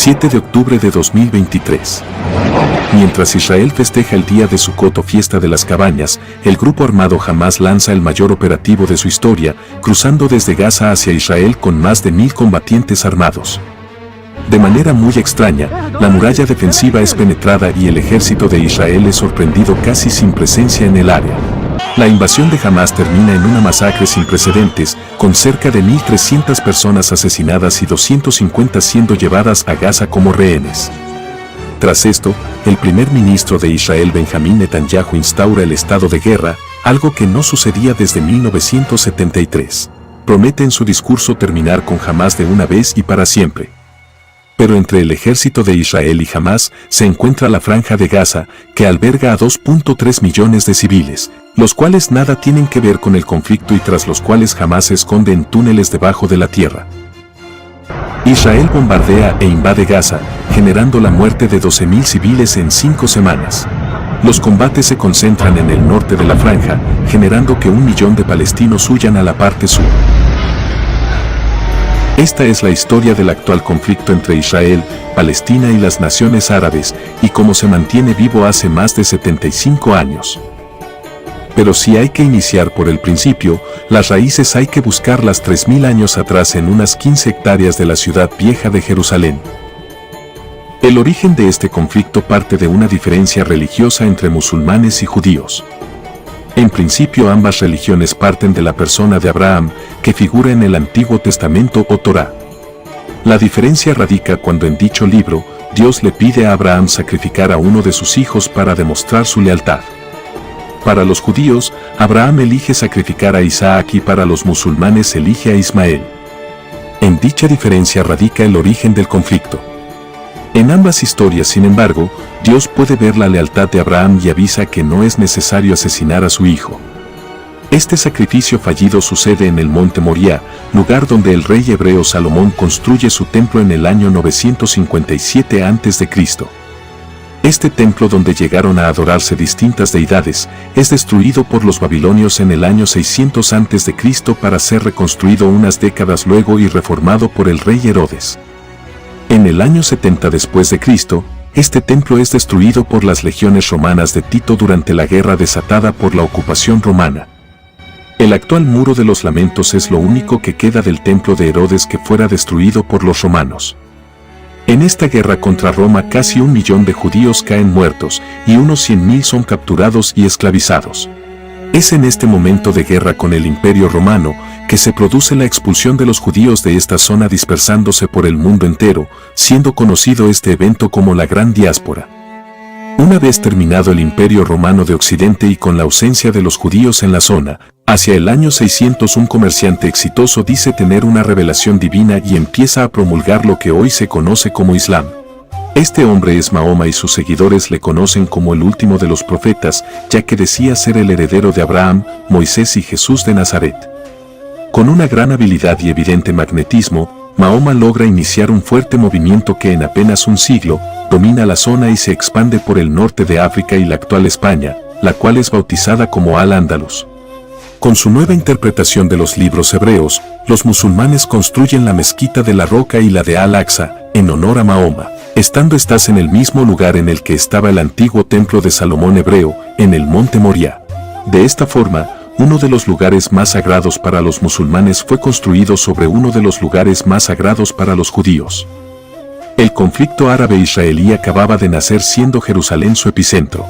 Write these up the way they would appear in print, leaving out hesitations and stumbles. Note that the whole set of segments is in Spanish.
7 de octubre de 2023. Mientras Israel festeja el día de Sucot o fiesta de las cabañas, el grupo armado Hamás lanza el mayor operativo de su historia, cruzando desde Gaza hacia Israel con más de 1000 combatientes armados. De manera muy extraña, la muralla defensiva es penetrada y el ejército de Israel es sorprendido casi sin presencia en el área. La invasión de Hamás termina en una masacre sin precedentes, con cerca de 1.300 personas asesinadas y 250 siendo llevadas a Gaza como rehenes. Tras esto, el primer ministro de Israel Benjamín Netanyahu instaura el estado de guerra, algo que no sucedía desde 1973. Promete en su discurso terminar con Hamás de una vez y para siempre. Pero entre el ejército de Israel y Hamás se encuentra la Franja de Gaza, que alberga a 2.3 millones de civiles, los cuales nada tienen que ver con el conflicto y tras los cuales Hamás se esconde en túneles debajo de la tierra. Israel bombardea e invade Gaza, generando la muerte de 12.000 civiles en 5 semanas. Los combates se concentran en el norte de la franja, generando que 1 millón de palestinos huyan a la parte sur. Esta es la historia del actual conflicto entre Israel, Palestina y las naciones árabes, y cómo se mantiene vivo hace más de 75 años. Pero si hay que iniciar por el principio, las raíces hay que buscarlas 3000 años atrás en unas 15 hectáreas de la ciudad vieja de Jerusalén. El origen de este conflicto parte de una diferencia religiosa entre musulmanes y judíos. En principio ambas religiones parten de la persona de Abraham, que figura en el Antiguo Testamento o Torá. La diferencia radica cuando en dicho libro, Dios le pide a Abraham sacrificar a uno de sus hijos para demostrar su lealtad. Para los judíos, Abraham elige sacrificar a Isaac y para los musulmanes elige a Ismael. En dicha diferencia radica el origen del conflicto. En ambas historias, sin embargo, Dios puede ver la lealtad de Abraham y avisa que no es necesario asesinar a su hijo. Este sacrificio fallido sucede en el monte Moriah, lugar donde el rey hebreo Salomón construye su templo en el año 957 a.C. Este templo donde llegaron a adorarse distintas deidades, es destruido por los babilonios en el año 600 a.C. para ser reconstruido unas décadas luego y reformado por el rey Herodes. En el año 70 después de Cristo, este templo es destruido por las legiones romanas de Tito durante la guerra desatada por la ocupación romana. El actual Muro de los Lamentos es lo único que queda del templo de Herodes que fuera destruido por los romanos. En esta guerra contra Roma casi 1 millón de judíos caen muertos y unos 100.000 son capturados y esclavizados. Es en este momento de guerra con el Imperio Romano que se produce la expulsión de los judíos de esta zona dispersándose por el mundo entero, siendo conocido este evento como la Gran Diáspora. Una vez terminado el Imperio Romano de Occidente y con la ausencia de los judíos en la zona, hacia el año 600 un comerciante exitoso dice tener una revelación divina y empieza a promulgar lo que hoy se conoce como Islam. Este hombre es Mahoma y sus seguidores le conocen como el último de los profetas, ya que decía ser el heredero de Abraham, Moisés y Jesús de Nazaret. Con una gran habilidad y evidente magnetismo, Mahoma logra iniciar un fuerte movimiento que en apenas un siglo, domina la zona y se expande por el norte de África y la actual España, la cual es bautizada como Al-Ándalus. Con su nueva interpretación de los libros hebreos, los musulmanes construyen la mezquita de la Roca y la de Al-Aqsa, en honor a Mahoma, estando estas en el mismo lugar en el que estaba el antiguo templo de Salomón hebreo, en el monte Moriah. De esta forma, uno de los lugares más sagrados para los musulmanes fue construido sobre uno de los lugares más sagrados para los judíos. El conflicto árabe-israelí acababa de nacer siendo Jerusalén su epicentro.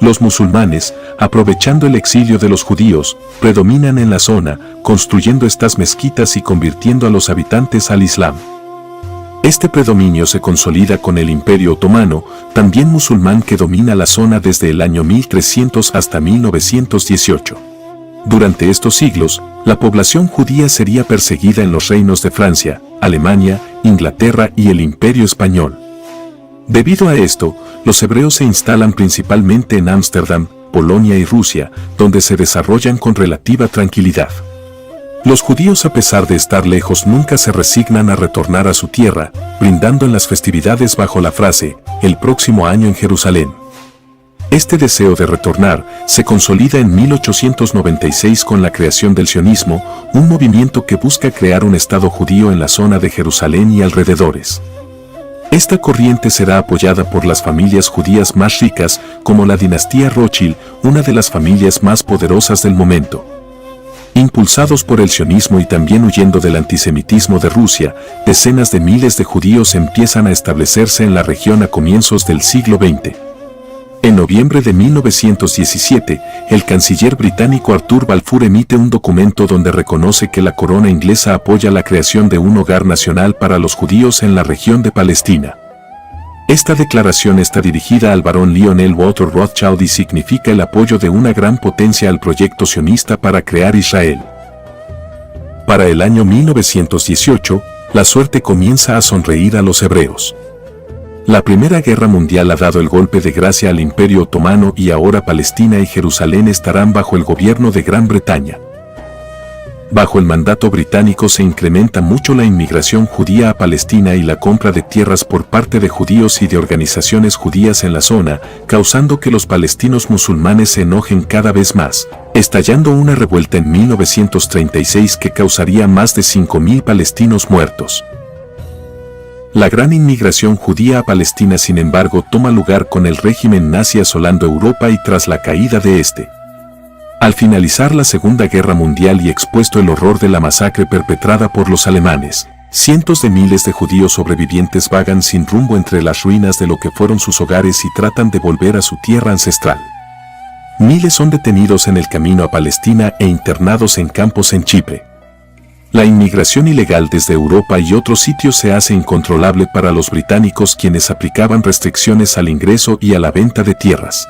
Los musulmanes, aprovechando el exilio de los judíos, predominan en la zona, construyendo estas mezquitas y convirtiendo a los habitantes al Islam. Este predominio se consolida con el Imperio Otomano, también musulmán que domina la zona desde el año 1300 hasta 1918. Durante estos siglos, la población judía sería perseguida en los reinos de Francia, Alemania, Inglaterra y el Imperio Español. Debido a esto, los hebreos se instalan principalmente en Ámsterdam, Polonia y Rusia, donde se desarrollan con relativa tranquilidad. Los judíos, a pesar de estar lejos, nunca se resignan a retornar a su tierra, brindando en las festividades bajo la frase, el próximo año en Jerusalén. Este deseo de retornar se consolida en 1896 con la creación del sionismo, un movimiento que busca crear un Estado judío en la zona de Jerusalén y alrededores. Esta corriente será apoyada por las familias judías más ricas, como la dinastía Rothschild, una de las familias más poderosas del momento. Impulsados por el sionismo y también huyendo del antisemitismo de Rusia, decenas de miles de judíos empiezan a establecerse en la región a comienzos del siglo XX. En noviembre de 1917, el canciller británico Arthur Balfour emite un documento donde reconoce que la corona inglesa apoya la creación de un hogar nacional para los judíos en la región de Palestina. Esta declaración está dirigida al barón Lionel Walter Rothschild y significa el apoyo de una gran potencia al proyecto sionista para crear Israel. Para el año 1918, la suerte comienza a sonreír a los hebreos. La Primera Guerra Mundial ha dado el golpe de gracia al Imperio Otomano y ahora Palestina y Jerusalén estarán bajo el gobierno de Gran Bretaña. Bajo el mandato británico se incrementa mucho la inmigración judía a Palestina y la compra de tierras por parte de judíos y de organizaciones judías en la zona, causando que los palestinos musulmanes se enojen cada vez más, estallando una revuelta en 1936 que causaría más de 5.000 palestinos muertos. La gran inmigración judía a Palestina, sin embargo, toma lugar con el régimen nazi asolando Europa y tras la caída de este. Al finalizar la Segunda Guerra Mundial y expuesto el horror de la masacre perpetrada por los alemanes, cientos de miles de judíos sobrevivientes vagan sin rumbo entre las ruinas de lo que fueron sus hogares y tratan de volver a su tierra ancestral. Miles son detenidos en el camino a Palestina e internados en campos en Chipre. La inmigración ilegal desde Europa y otros sitios se hace incontrolable para los británicos, quienes aplicaban restricciones al ingreso y a la venta de tierras.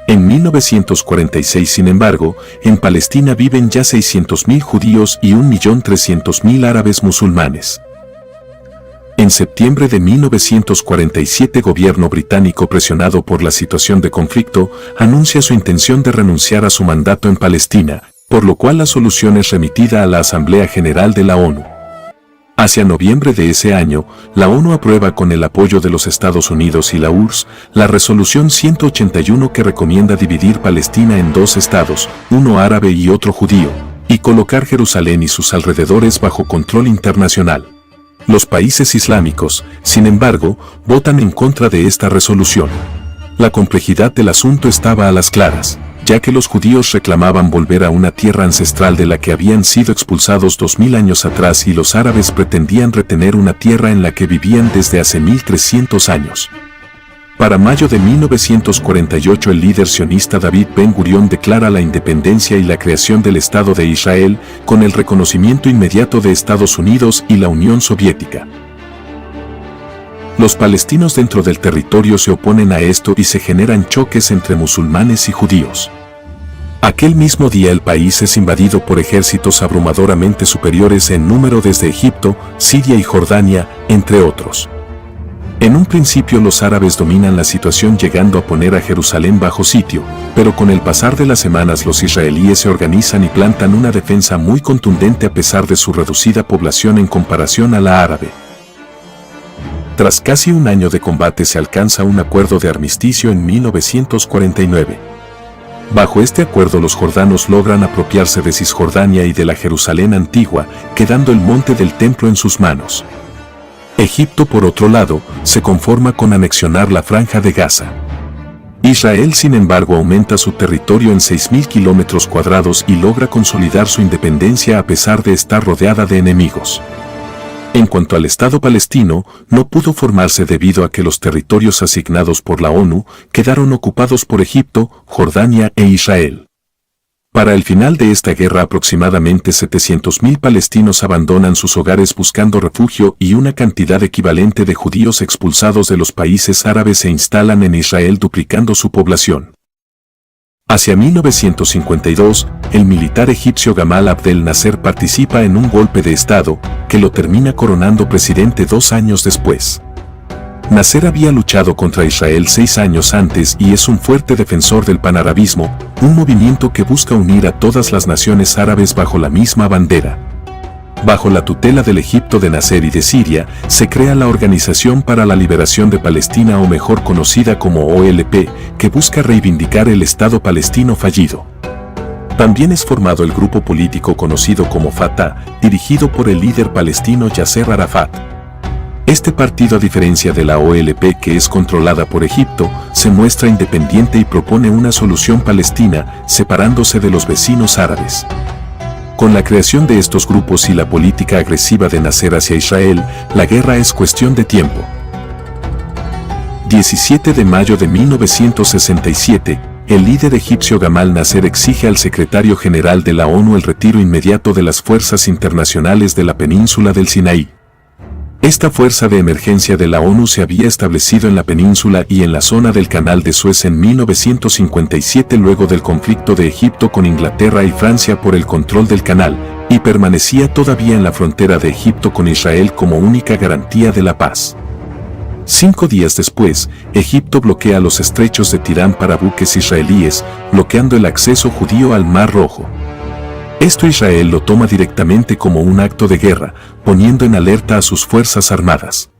En 1946, sin embargo, en Palestina viven ya 600.000 judíos y 1.300.000 árabes musulmanes. En septiembre de 1947, el gobierno británico, presionado por la situación de conflicto, anuncia su intención de renunciar a su mandato en Palestina, por lo cual la solución es remitida a la Asamblea General de la ONU. Hacia noviembre de ese año, la ONU aprueba con el apoyo de los Estados Unidos y la URSS, la resolución 181 que recomienda dividir Palestina en dos estados, uno árabe y otro judío, y colocar Jerusalén y sus alrededores bajo control internacional. Los países islámicos, sin embargo, votan en contra de esta resolución. La complejidad del asunto estaba a las claras, ya que los judíos reclamaban volver a una tierra ancestral de la que habían sido expulsados 2000 años atrás y los árabes pretendían retener una tierra en la que vivían desde hace 1300 años. Para mayo de 1948, el líder sionista David Ben Gurión declara la independencia y la creación del Estado de Israel, con el reconocimiento inmediato de Estados Unidos y la Unión Soviética. Los palestinos dentro del territorio se oponen a esto y se generan choques entre musulmanes y judíos. Aquel mismo día el país es invadido por ejércitos abrumadoramente superiores en número desde Egipto, Siria y Jordania, entre otros. En un principio los árabes dominan la situación, llegando a poner a Jerusalén bajo sitio, pero con el pasar de las semanas los israelíes se organizan y plantan una defensa muy contundente a pesar de su reducida población en comparación a la árabe. Tras casi un año de combate se alcanza un acuerdo de armisticio en 1949. Bajo este acuerdo los jordanos logran apropiarse de Cisjordania y de la Jerusalén antigua, quedando el monte del templo en sus manos. Egipto, por otro lado, se conforma con anexionar la Franja de Gaza. Israel, sin embargo, aumenta su territorio en 6.000 kilómetros cuadrados y logra consolidar su independencia a pesar de estar rodeada de enemigos. En cuanto al Estado palestino, no pudo formarse debido a que los territorios asignados por la ONU quedaron ocupados por Egipto, Jordania e Israel. Para el final de esta guerra, aproximadamente 700.000 palestinos abandonan sus hogares buscando refugio y una cantidad equivalente de judíos expulsados de los países árabes se instalan en Israel, duplicando su población. Hacia 1952, el militar egipcio Gamal Abdel Nasser participa en un golpe de Estado, que lo termina coronando presidente 2 años después. Nasser había luchado contra Israel 6 años antes y es un fuerte defensor del panarabismo, un movimiento que busca unir a todas las naciones árabes bajo la misma bandera. Bajo la tutela del Egipto de Nasser y de Siria, se crea la Organización para la Liberación de Palestina, o mejor conocida como OLP, que busca reivindicar el Estado palestino fallido. También es formado el grupo político conocido como Fatah, dirigido por el líder palestino Yasser Arafat. Este partido, a diferencia de la OLP, que es controlada por Egipto, se muestra independiente y propone una solución palestina, separándose de los vecinos árabes. Con la creación de estos grupos y la política agresiva de Nasser hacia Israel, la guerra es cuestión de tiempo. 17 de mayo de 1967, el líder egipcio Gamal Nasser exige al secretario general de la ONU el retiro inmediato de las fuerzas internacionales de la península del Sinaí. Esta fuerza de emergencia de la ONU se había establecido en la península y en la zona del Canal de Suez en 1957 luego del conflicto de Egipto con Inglaterra y Francia por el control del canal, y permanecía todavía en la frontera de Egipto con Israel como única garantía de la paz. 5 días después, Egipto bloquea los estrechos de Tirán para buques israelíes, bloqueando el acceso judío al Mar Rojo. Esto Israel lo toma directamente como un acto de guerra, poniendo en alerta a sus fuerzas armadas.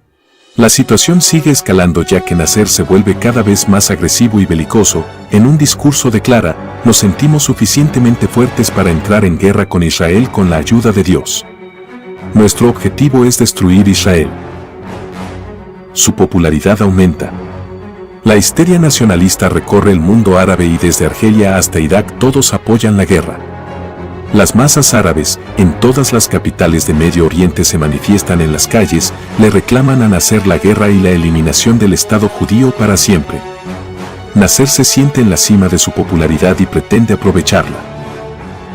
La situación sigue escalando ya que Nasser se vuelve cada vez más agresivo y belicoso. En un discurso declara: "Nos sentimos suficientemente fuertes para entrar en guerra con Israel con la ayuda de Dios. Nuestro objetivo es destruir Israel". Su popularidad aumenta. La histeria nacionalista recorre el mundo árabe y desde Argelia hasta Irak todos apoyan la guerra. Las masas árabes, en todas las capitales de Medio Oriente, se manifiestan en las calles, le reclaman a Nasser la guerra y la eliminación del Estado judío para siempre. Nasser se siente en la cima de su popularidad y pretende aprovecharla.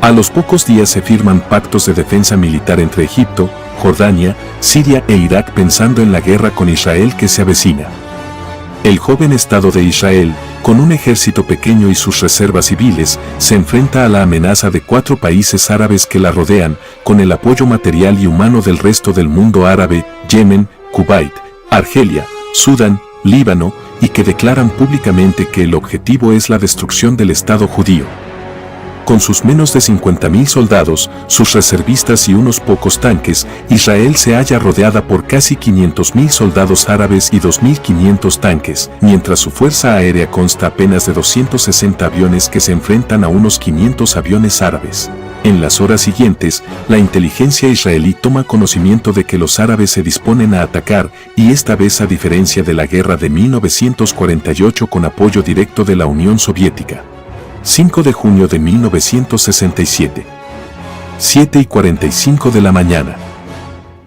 A los pocos días se firman pactos de defensa militar entre Egipto, Jordania, Siria e Irak pensando en la guerra con Israel que se avecina. El joven Estado de Israel, con un ejército pequeño y sus reservas civiles, se enfrenta a la amenaza de 4 países árabes que la rodean, con el apoyo material y humano del resto del mundo árabe: Yemen, Kuwait, Argelia, Sudán, Líbano, y que declaran públicamente que el objetivo es la destrucción del Estado judío. Con sus menos de 50.000 soldados, sus reservistas y unos pocos tanques, Israel se halla rodeada por casi 500.000 soldados árabes y 2.500 tanques, mientras su fuerza aérea consta apenas de 260 aviones que se enfrentan a unos 500 aviones árabes. En las horas siguientes, la inteligencia israelí toma conocimiento de que los árabes se disponen a atacar, y esta vez, a diferencia de la guerra de 1948 con apoyo directo de la Unión Soviética. 5 de junio de 1967. 7:45 de la mañana.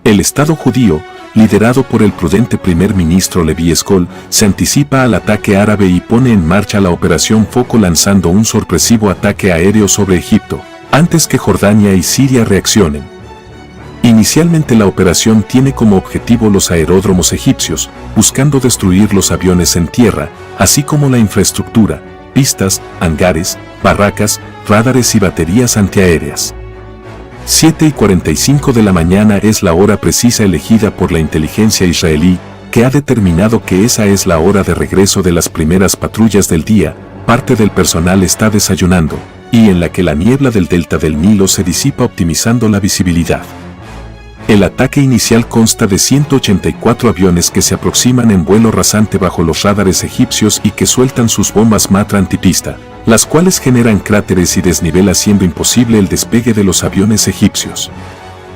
El Estado judío, liderado por el prudente primer ministro Levi Eshkol, se anticipa al ataque árabe y pone en marcha la Operación Foco, lanzando un sorpresivo ataque aéreo sobre Egipto, antes que Jordania y Siria reaccionen. Inicialmente la operación tiene como objetivo los aeródromos egipcios, buscando destruir los aviones en tierra, así como la infraestructura, pistas, hangares, barracas, radares y baterías antiaéreas. 7:45 de la mañana es la hora precisa elegida por la inteligencia israelí, que ha determinado que esa es la hora de regreso de las primeras patrullas del día. Parte del personal está desayunando, y en la que la niebla del delta del Nilo se disipa, optimizando la visibilidad. El ataque inicial consta de 184 aviones que se aproximan en vuelo rasante bajo los radares egipcios y que sueltan sus bombas Matra antipista, las cuales generan cráteres y desnivel, haciendo imposible el despegue de los aviones egipcios.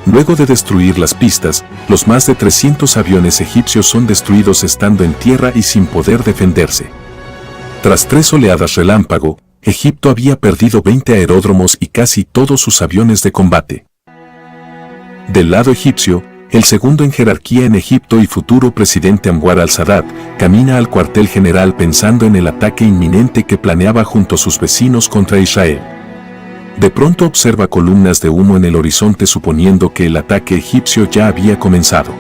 Luego de destruir las pistas, los más de 300 aviones egipcios son destruidos estando en tierra y sin poder defenderse. Tras 3 oleadas relámpago, Egipto había perdido 20 aeródromos y casi todos sus aviones de combate. Del lado egipcio, el segundo en jerarquía en Egipto y futuro presidente Anwar al-Sadat, camina al cuartel general pensando en el ataque inminente que planeaba junto a sus vecinos contra Israel. De pronto observa columnas de humo en el horizonte, suponiendo que el ataque egipcio ya había comenzado.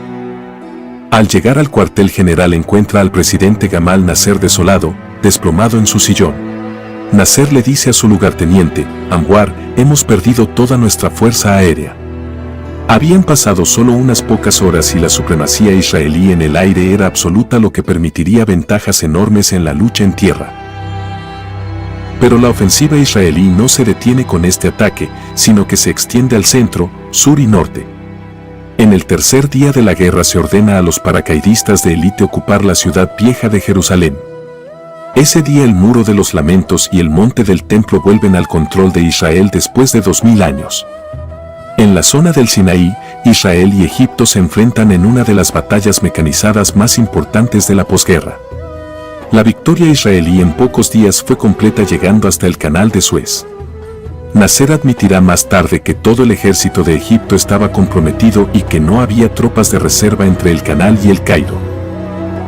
Al llegar al cuartel general encuentra al presidente Gamal Nasser desolado, desplomado en su sillón. Nasser le dice a su lugarteniente: "Anwar, hemos perdido toda nuestra fuerza aérea". Habían pasado solo unas pocas horas y la supremacía israelí en el aire era absoluta, lo que permitiría ventajas enormes en la lucha en tierra. Pero la ofensiva israelí no se detiene con este ataque, sino que se extiende al centro, sur y norte. En el tercer día de la guerra se ordena a los paracaidistas de élite ocupar la ciudad vieja de Jerusalén. Ese día el Muro de los Lamentos y el Monte del Templo vuelven al control de Israel después de 2000 años. En la zona del Sinaí, Israel y Egipto se enfrentan en una de las batallas mecanizadas más importantes de la posguerra. La victoria israelí en pocos días fue completa llegando hasta el Canal de Suez. Nasser admitirá más tarde que todo el ejército de Egipto estaba comprometido y que no había tropas de reserva entre el Canal y el Cairo.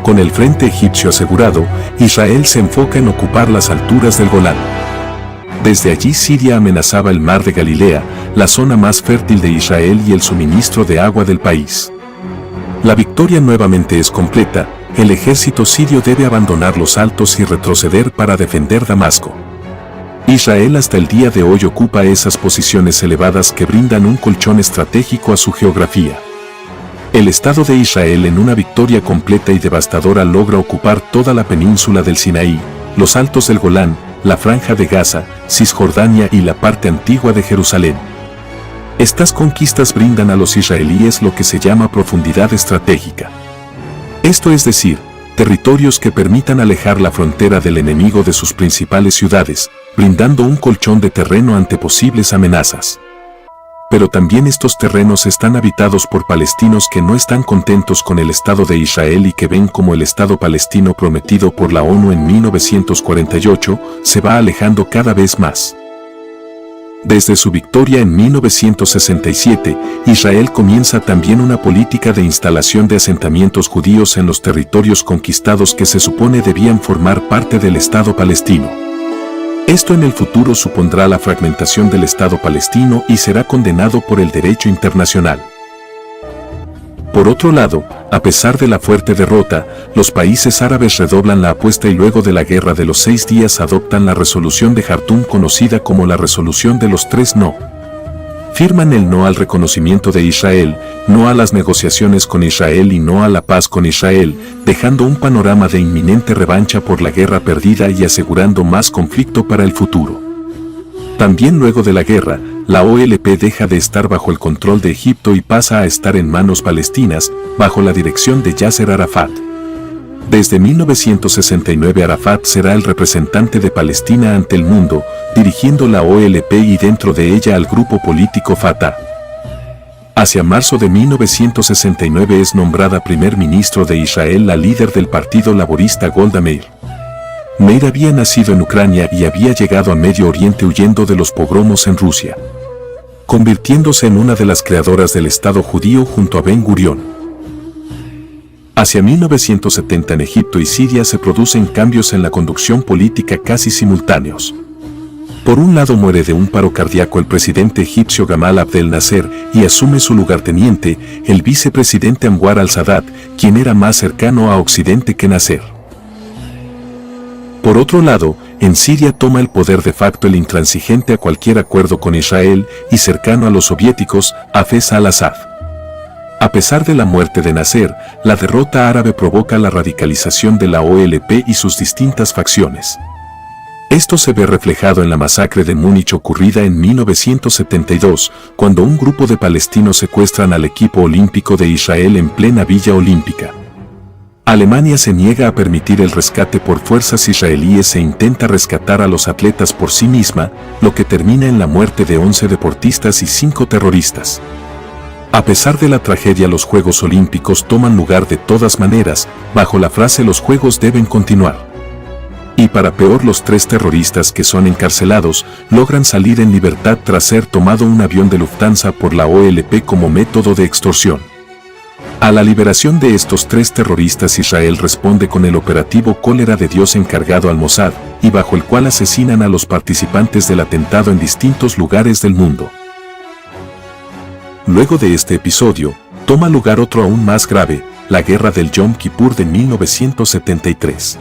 Con el frente egipcio asegurado, Israel se enfoca en ocupar las alturas del Golán. Desde allí Siria amenazaba el mar de Galilea, la zona más fértil de Israel y el suministro de agua del país. La victoria nuevamente es completa, el ejército sirio debe abandonar los altos y retroceder para defender Damasco. Israel hasta el día de hoy ocupa esas posiciones elevadas que brindan un colchón estratégico a su geografía. El Estado de Israel en una victoria completa y devastadora logra ocupar toda la península del Sinaí, los altos del Golán, la franja de Gaza, Cisjordania y la parte antigua de Jerusalén. Estas conquistas brindan a los israelíes lo que se llama profundidad estratégica. Esto es decir, territorios que permitan alejar la frontera del enemigo de sus principales ciudades, brindando un colchón de terreno ante posibles amenazas. Pero también estos terrenos están habitados por palestinos que no están contentos con el Estado de Israel y que ven como el Estado palestino prometido por la ONU en 1948 se va alejando cada vez más. Desde su victoria en 1967, Israel comienza también una política de instalación de asentamientos judíos en los territorios conquistados que se supone debían formar parte del Estado palestino. Esto en el futuro supondrá la fragmentación del Estado palestino y será condenado por el derecho internacional. Por otro lado, a pesar de la fuerte derrota, los países árabes redoblan la apuesta y luego de la Guerra de los 6 días adoptan la resolución de Jartum conocida como la resolución de los 3 no. Firman el no al reconocimiento de Israel, no a las negociaciones con Israel y no a la paz con Israel, dejando un panorama de inminente revancha por la guerra perdida y asegurando más conflicto para el futuro. También luego de la guerra, la OLP deja de estar bajo el control de Egipto y pasa a estar en manos palestinas, bajo la dirección de Yasser Arafat. Desde 1969 Arafat será el representante de Palestina ante el mundo, dirigiendo la OLP y dentro de ella al grupo político Fatah. Hacia marzo de 1969 es nombrada primer ministro de Israel la líder del Partido Laborista Golda Meir. Meir había nacido en Ucrania y había llegado a Medio Oriente huyendo de los pogromos en Rusia, convirtiéndose en una de las creadoras del Estado judío junto a Ben Gurión. Hacia 1970 en Egipto y Siria se producen cambios en la conducción política casi simultáneos. Por un lado muere de un paro cardíaco el presidente egipcio Gamal Abdel Nasser y asume su lugarteniente, el vicepresidente Anwar al-Sadat, quien era más cercano a Occidente que Nasser. Por otro lado, en Siria toma el poder de facto el intransigente a cualquier acuerdo con Israel y cercano a los soviéticos, Hafez al-Assad. A pesar de la muerte de Nasser, la derrota árabe provoca la radicalización de la OLP y sus distintas facciones. Esto se ve reflejado en la masacre de Múnich ocurrida en 1972, cuando un grupo de palestinos secuestran al equipo olímpico de Israel en plena Villa Olímpica. Alemania se niega a permitir el rescate por fuerzas israelíes e intenta rescatar a los atletas por sí misma, lo que termina en la muerte de 11 deportistas y 5 terroristas. A pesar de la tragedia, los Juegos Olímpicos toman lugar de todas maneras, bajo la frase "los Juegos deben continuar". Y para peor, los 3 terroristas que son encarcelados logran salir en libertad tras ser tomado un avión de Lufthansa por la OLP como método de extorsión. A la liberación de estos 3 terroristas, Israel responde con el operativo Cólera de Dios encargado al Mossad, y bajo el cual asesinan a los participantes del atentado en distintos lugares del mundo. Luego de este episodio, toma lugar otro aún más grave, la Guerra del Yom Kippur de 1973.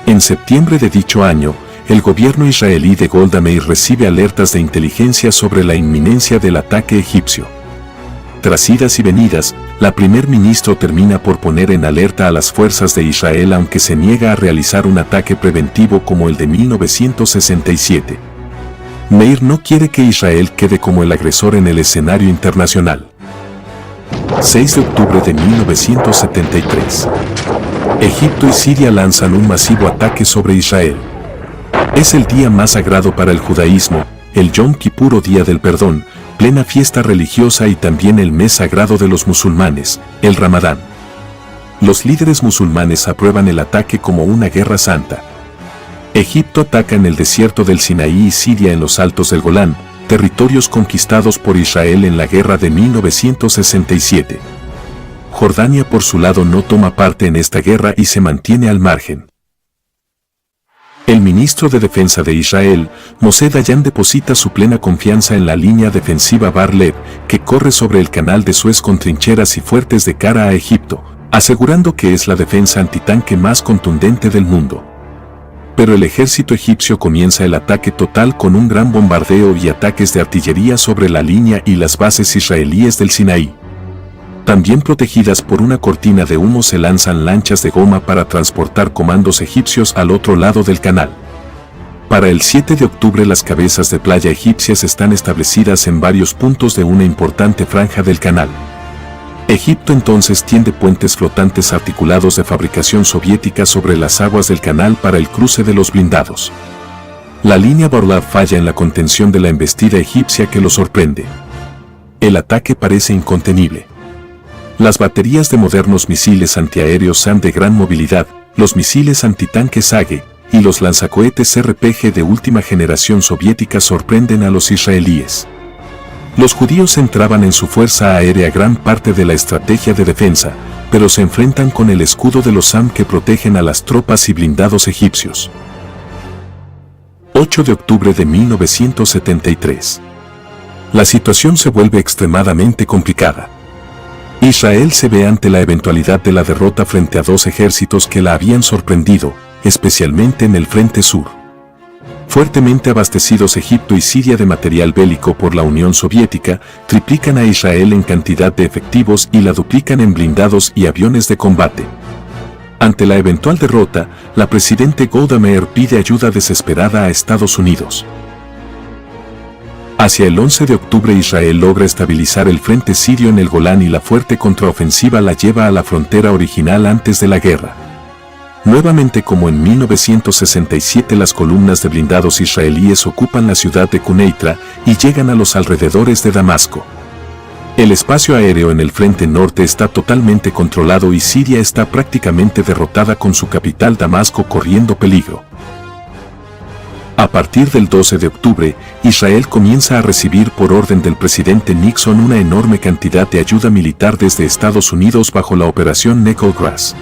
En septiembre de dicho año, el gobierno israelí de Golda Meir recibe alertas de inteligencia sobre la inminencia del ataque egipcio. Tras idas y venidas, la primer ministro termina por poner en alerta a las fuerzas de Israel, aunque se niega a realizar un ataque preventivo como el de 1967. Meir no quiere que Israel quede como el agresor en el escenario internacional. 6 de octubre de 1973. Egipto y Siria lanzan un masivo ataque sobre Israel. Es el día más sagrado para el judaísmo, el Yom Kippur o Día del Perdón, plena fiesta religiosa y también el mes sagrado de los musulmanes, el Ramadán. Los líderes musulmanes aprueban el ataque como una guerra santa. Egipto ataca en el desierto del Sinaí y Siria en los altos del Golán, territorios conquistados por Israel en la guerra de 1967. Jordania por su lado no toma parte en esta guerra y se mantiene al margen. El ministro de Defensa de Israel, Moshe Dayan, deposita su plena confianza en la línea defensiva Bar-Lev, que corre sobre el canal de Suez con trincheras y fuertes de cara a Egipto, asegurando que es la defensa antitanque más contundente del mundo. Pero el ejército egipcio comienza el ataque total con un gran bombardeo y ataques de artillería sobre la línea y las bases israelíes del Sinaí. También protegidas por una cortina de humo se lanzan lanchas de goma para transportar comandos egipcios al otro lado del canal. Para el 7 de octubre las cabezas de playa egipcias están establecidas en varios puntos de una importante franja del canal. Egipto entonces tiende puentes flotantes articulados de fabricación soviética sobre las aguas del canal para el cruce de los blindados. La línea Bar-Lev falla en la contención de la embestida egipcia que lo sorprende. El ataque parece incontenible. Las baterías de modernos misiles antiaéreos SAM de gran movilidad, los misiles antitanques SAGE y los lanzacohetes RPG de última generación soviética sorprenden a los israelíes. Los judíos centraban en su fuerza aérea gran parte de la estrategia de defensa, pero se enfrentan con el escudo de los SAM que protegen a las tropas y blindados egipcios. 8 de octubre de 1973. La situación se vuelve extremadamente complicada. Israel se ve ante la eventualidad de la derrota frente a dos ejércitos que la habían sorprendido, especialmente en el frente sur. Fuertemente abastecidos Egipto y Siria de material bélico por la Unión Soviética, triplican a Israel en cantidad de efectivos y la duplican en blindados y aviones de combate. Ante la eventual derrota, la presidente Golda Meir pide ayuda desesperada a Estados Unidos. Hacia el 11 de octubre Israel logra estabilizar el frente sirio en el Golán y la fuerte contraofensiva la lleva a la frontera original antes de la guerra. Nuevamente como en 1967 las columnas de blindados israelíes ocupan la ciudad de Quneitra y llegan a los alrededores de Damasco. El espacio aéreo en el frente norte está totalmente controlado y Siria está prácticamente derrotada con su capital Damasco corriendo peligro. A partir del 12 de octubre, Israel comienza a recibir por orden del presidente Nixon una enorme cantidad de ayuda militar desde Estados Unidos bajo la operación Nickel Grass.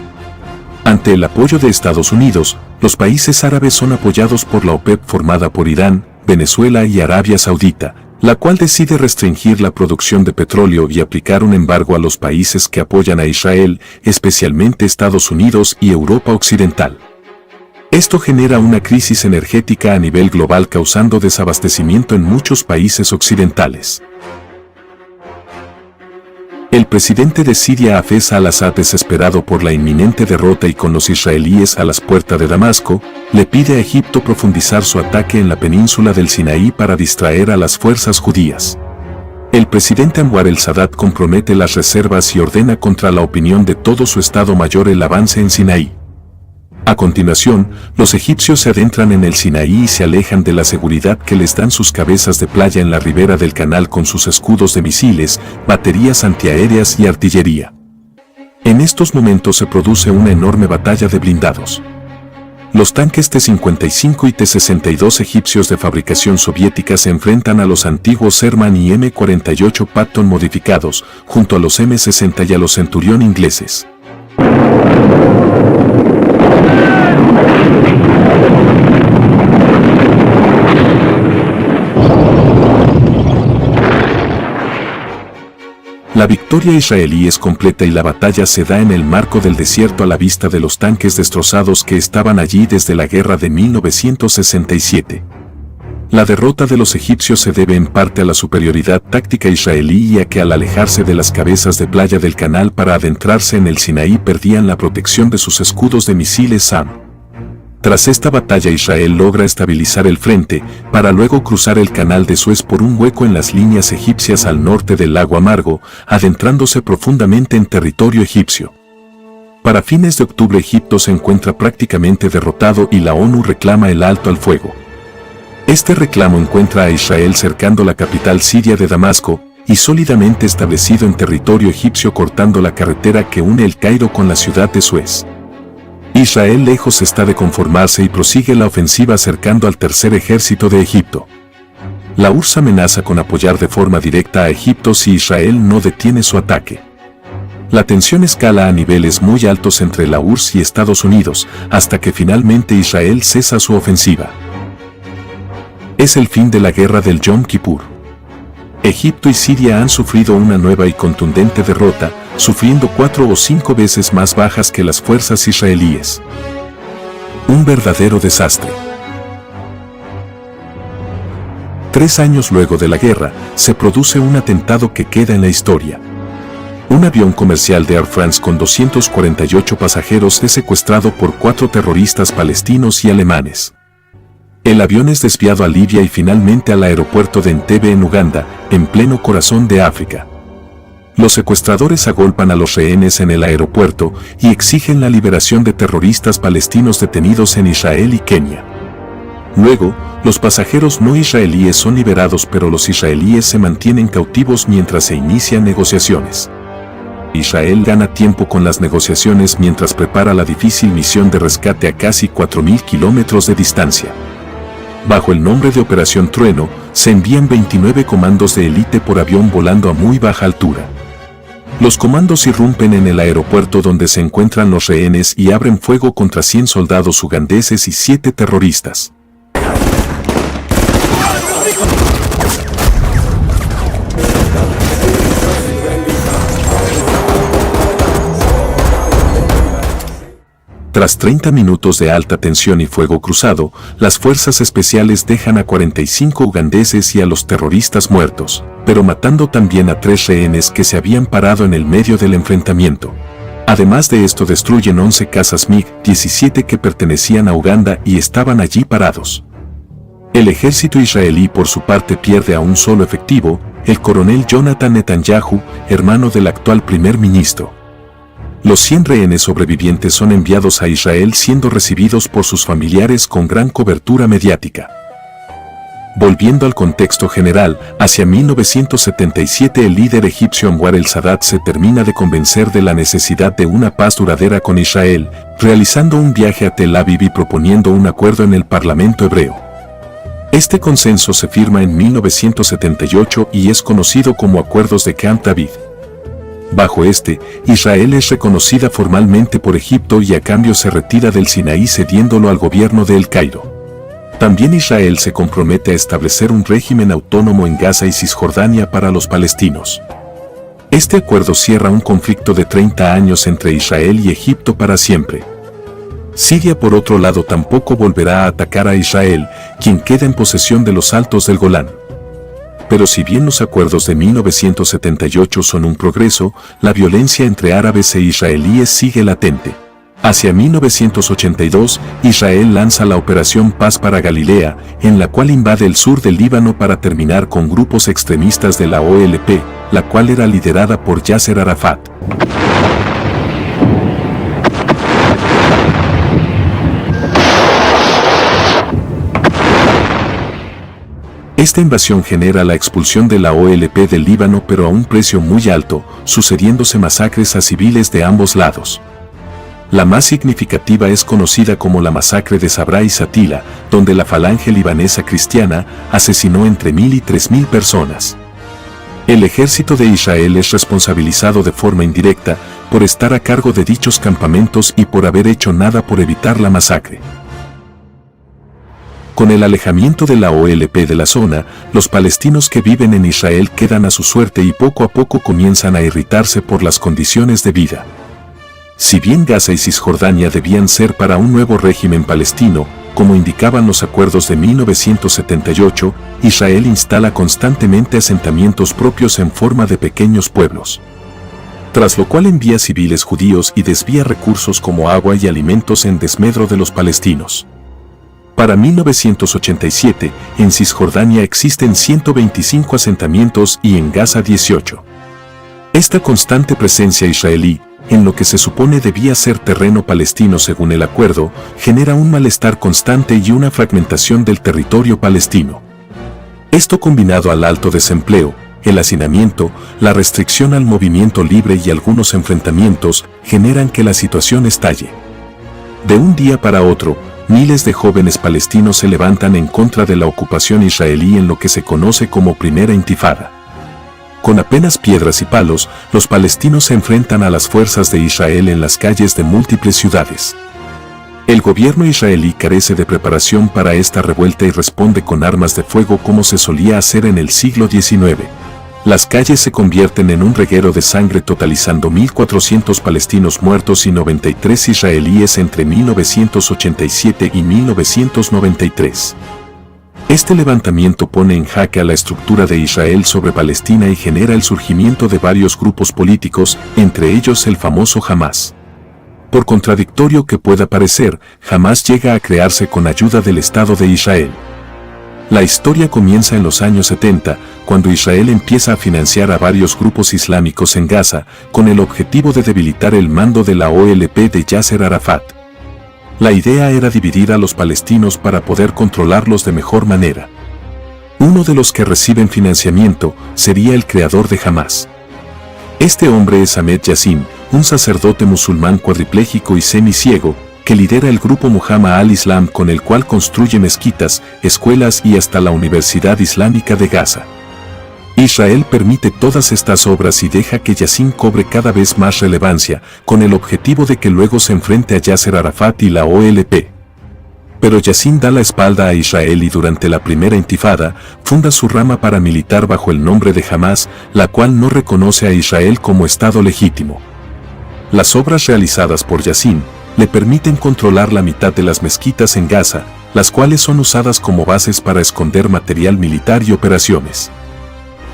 Ante el apoyo de Estados Unidos, los países árabes son apoyados por la OPEP formada por Irán, Venezuela y Arabia Saudita, la cual decide restringir la producción de petróleo y aplicar un embargo a los países que apoyan a Israel, especialmente Estados Unidos y Europa Occidental. Esto genera una crisis energética a nivel global causando desabastecimiento en muchos países occidentales. El presidente de Siria Hafez al-Assad, desesperado por la inminente derrota y con los israelíes a las puertas de Damasco, le pide a Egipto profundizar su ataque en la península del Sinaí para distraer a las fuerzas judías. El presidente Anwar el-Sadat compromete las reservas y ordena contra la opinión de todo su Estado Mayor el avance en Sinaí. A continuación, los egipcios se adentran en el Sinaí y se alejan de la seguridad que les dan sus cabezas de playa en la ribera del canal con sus escudos de misiles, baterías antiaéreas y artillería. En estos momentos se produce una enorme batalla de blindados. Los tanques T-55 y T-62 egipcios de fabricación soviética se enfrentan a los antiguos Sherman y M-48 Patton modificados, junto a los M-60 y a los Centurión ingleses. La victoria israelí es completa y la batalla se da en el marco del desierto a la vista de los tanques destrozados que estaban allí desde la guerra de 1967. La derrota de los egipcios se debe en parte a la superioridad táctica israelí y a que al alejarse de las cabezas de playa del canal para adentrarse en el Sinaí perdían la protección de sus escudos de misiles SAM. Tras esta batalla Israel logra estabilizar el frente, para luego cruzar el canal de Suez por un hueco en las líneas egipcias al norte del lago Amargo, adentrándose profundamente en territorio egipcio. Para fines de octubre Egipto se encuentra prácticamente derrotado y la ONU reclama el alto al fuego. Este reclamo encuentra a Israel cercando la capital siria de Damasco y sólidamente establecido en territorio egipcio, cortando la carretera que une El Cairo con la ciudad de Suez. Israel lejos está de conformarse y prosigue la ofensiva cercando al tercer ejército de Egipto. La URSS amenaza con apoyar de forma directa a Egipto si Israel no detiene su ataque. La tensión escala a niveles muy altos entre la URSS y Estados Unidos, hasta que finalmente Israel cesa su ofensiva. Es el fin de la guerra del Yom Kippur. Egipto y Siria han sufrido una nueva y contundente derrota, sufriendo 4 o 5 veces más bajas que las fuerzas israelíes. Un verdadero desastre. 3 años luego de la guerra, se produce un atentado que queda en la historia. Un avión comercial de Air France con 248 pasajeros es secuestrado por 4 terroristas palestinos y alemanes. El avión es desviado a Libia y finalmente al aeropuerto de Entebbe en Uganda, en pleno corazón de África. Los secuestradores agolpan a los rehenes en el aeropuerto y exigen la liberación de terroristas palestinos detenidos en Israel y Kenia. Luego, los pasajeros no israelíes son liberados, pero los israelíes se mantienen cautivos mientras se inician negociaciones. Israel gana tiempo con las negociaciones mientras prepara la difícil misión de rescate a casi 4.000 kilómetros de distancia. Bajo el nombre de Operación Trueno, se envían 29 comandos de élite por avión volando a muy baja altura. Los comandos irrumpen en el aeropuerto donde se encuentran los rehenes y abren fuego contra 100 soldados ugandeses y 7 terroristas. Tras 30 minutos de alta tensión y fuego cruzado, las fuerzas especiales dejan a 45 ugandeses y a los terroristas muertos, pero matando también a 3 rehenes que se habían parado en el medio del enfrentamiento. Además de esto, destruyen 11 cazas MiG-17 que pertenecían a Uganda y estaban allí parados. El ejército israelí por su parte pierde a un solo efectivo, el coronel Jonathan Netanyahu, hermano del actual primer ministro. Los 100 rehenes sobrevivientes son enviados a Israel, siendo recibidos por sus familiares con gran cobertura mediática. Volviendo al contexto general, hacia 1977 el líder egipcio Anwar el-Sadat se termina de convencer de la necesidad de una paz duradera con Israel, realizando un viaje a Tel Aviv y proponiendo un acuerdo en el Parlamento hebreo. Este consenso se firma en 1978 y es conocido como Acuerdos de Camp David. Bajo este, Israel es reconocida formalmente por Egipto y a cambio se retira del Sinaí cediéndolo al gobierno de El Cairo. También Israel se compromete a establecer un régimen autónomo en Gaza y Cisjordania para los palestinos. Este acuerdo cierra un conflicto de 30 años entre Israel y Egipto para siempre. Siria, por otro lado, tampoco volverá a atacar a Israel, quien queda en posesión de los Altos del Golán. Pero si bien los acuerdos de 1978 son un progreso, la violencia entre árabes e israelíes sigue latente. Hacia 1982, Israel lanza la Operación Paz para Galilea, en la cual invade el sur del Líbano para terminar con grupos extremistas de la OLP, la cual era liderada por Yasser Arafat. Esta invasión genera la expulsión de la OLP del Líbano, pero a un precio muy alto, sucediéndose masacres a civiles de ambos lados. La más significativa es conocida como la masacre de Sabra y Satila, donde la falange libanesa cristiana asesinó entre 1.000 y 3.000 personas. El ejército de Israel es responsabilizado de forma indirecta por estar a cargo de dichos campamentos y por haber hecho nada por evitar la masacre. Con el alejamiento de la OLP de la zona, los palestinos que viven en Israel quedan a su suerte y poco a poco comienzan a irritarse por las condiciones de vida. Si bien Gaza y Cisjordania debían ser para un nuevo régimen palestino, como indicaban los acuerdos de 1978, Israel instala constantemente asentamientos propios en forma de pequeños pueblos. Tras lo cual envía civiles judíos y desvía recursos como agua y alimentos en desmedro de los palestinos. Para 1987, en Cisjordania existen 125 asentamientos y en Gaza 18. Esta constante presencia israelí en lo que se supone debía ser terreno palestino según el acuerdo, genera un malestar constante y una fragmentación del territorio palestino. Esto combinado al alto desempleo, el hacinamiento, la restricción al movimiento libre y algunos enfrentamientos generan que la situación estalle. De un día para otro, miles de jóvenes palestinos se levantan en contra de la ocupación israelí en lo que se conoce como Primera Intifada. Con apenas piedras y palos, los palestinos se enfrentan a las fuerzas de Israel en las calles de múltiples ciudades. El gobierno israelí carece de preparación para esta revuelta y responde con armas de fuego como se solía hacer en el siglo XIX. Las calles se convierten en un reguero de sangre totalizando 1.400 palestinos muertos y 93 israelíes entre 1987 y 1993. Este levantamiento pone en jaque a la estructura de Israel sobre Palestina y genera el surgimiento de varios grupos políticos, entre ellos el famoso Hamás. Por contradictorio que pueda parecer, Hamás llega a crearse con ayuda del Estado de Israel. La historia comienza en los años 70, cuando Israel empieza a financiar a varios grupos islámicos en Gaza, con el objetivo de debilitar el mando de la OLP de Yasser Arafat. La idea era dividir a los palestinos para poder controlarlos de mejor manera. Uno de los que reciben financiamiento sería el creador de Hamás. Este hombre es Ahmed Yassin, un sacerdote musulmán cuadripléjico y semiciego, que lidera el grupo Muhammad al-Islam con el cual construye mezquitas, escuelas y hasta la Universidad Islámica de Gaza. Israel permite todas estas obras y deja que Yassin cobre cada vez más relevancia, con el objetivo de que luego se enfrente a Yasser Arafat y la OLP. Pero Yassin da la espalda a Israel y durante la Primera Intifada, funda su rama paramilitar bajo el nombre de Hamás, la cual no reconoce a Israel como Estado legítimo. Las obras realizadas por Yassin le permiten controlar la mitad de las mezquitas en Gaza, las cuales son usadas como bases para esconder material militar y operaciones.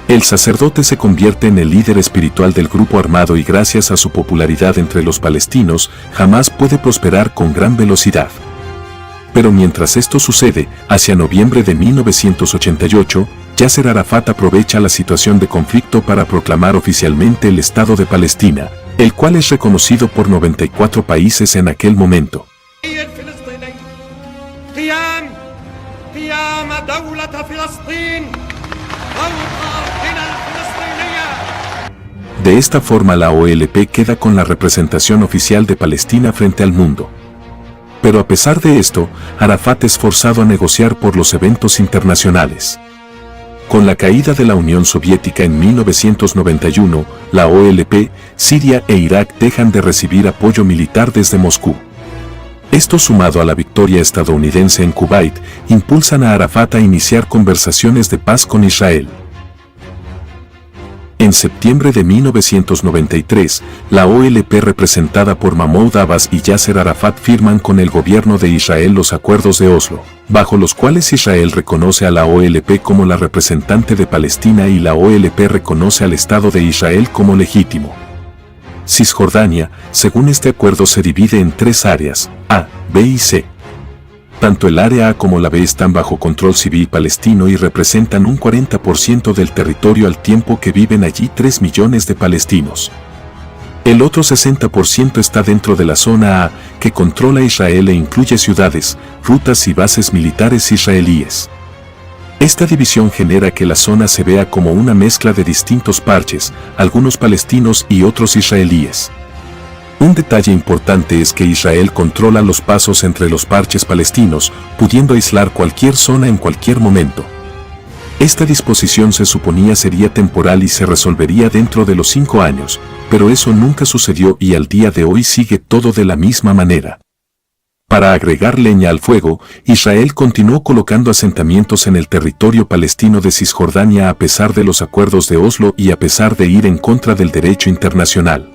El sacerdote se convierte en el líder espiritual del grupo armado y gracias a su popularidad entre los palestinos, Hamás puede prosperar con gran velocidad. Pero mientras esto sucede, hacia noviembre de 1988, Yasser Arafat aprovecha la situación de conflicto para proclamar oficialmente el Estado de Palestina, el cual es reconocido por 94 países en aquel momento. De esta forma la OLP queda con la representación oficial de Palestina frente al mundo. Pero a pesar de esto, Arafat es forzado a negociar por los eventos internacionales. Con la caída de la Unión Soviética en 1991, la OLP, Siria e Irak dejan de recibir apoyo militar desde Moscú. Esto sumado a la victoria estadounidense en Kuwait, impulsan a Arafat a iniciar conversaciones de paz con Israel. En septiembre de 1993, la OLP representada por Mahmoud Abbas y Yasser Arafat firman con el gobierno de Israel los acuerdos de Oslo, bajo los cuales Israel reconoce a la OLP como la representante de Palestina y la OLP reconoce al Estado de Israel como legítimo. Cisjordania, según este acuerdo, se divide en tres áreas, A, B y C. Tanto el área A como la B están bajo control civil palestino y representan un 40% del territorio al tiempo que viven allí 3 millones de palestinos. El otro 60% está dentro de la zona A, que controla Israel e incluye ciudades, rutas y bases militares israelíes. Esta división genera que la zona se vea como una mezcla de distintos parches, algunos palestinos y otros israelíes. Un detalle importante es que Israel controla los pasos entre los parches palestinos, pudiendo aislar cualquier zona en cualquier momento. Esta disposición se suponía sería temporal y se resolvería dentro de los 5 años, pero eso nunca sucedió y al día de hoy sigue todo de la misma manera. Para agregar leña al fuego, Israel continuó colocando asentamientos en el territorio palestino de Cisjordania a pesar de los acuerdos de Oslo y a pesar de ir en contra del derecho internacional.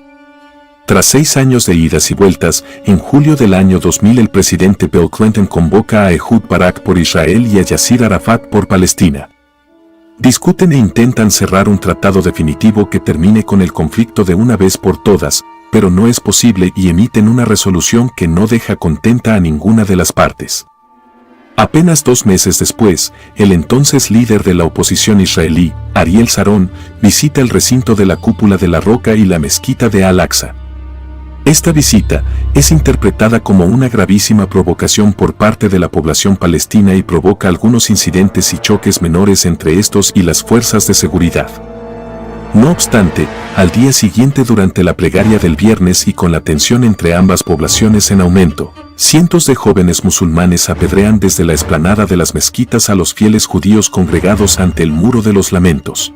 Tras 6 años de idas y vueltas, en julio del año 2000 el presidente Bill Clinton convoca a Ehud Barak por Israel y a Yasser Arafat por Palestina. Discuten e intentan cerrar un tratado definitivo que termine con el conflicto de una vez por todas, pero no es posible y emiten una resolución que no deja contenta a ninguna de las partes. Apenas 2 meses después, el entonces líder de la oposición israelí, Ariel Sharon, visita el recinto de la Cúpula de la Roca y la mezquita de Al-Aqsa. Esta visita es interpretada como una gravísima provocación por parte de la población palestina y provoca algunos incidentes y choques menores entre estos y las fuerzas de seguridad. No obstante, al día siguiente durante la plegaria del viernes y con la tensión entre ambas poblaciones en aumento, cientos de jóvenes musulmanes apedrean desde la explanada de las mezquitas a los fieles judíos congregados ante el Muro de los Lamentos.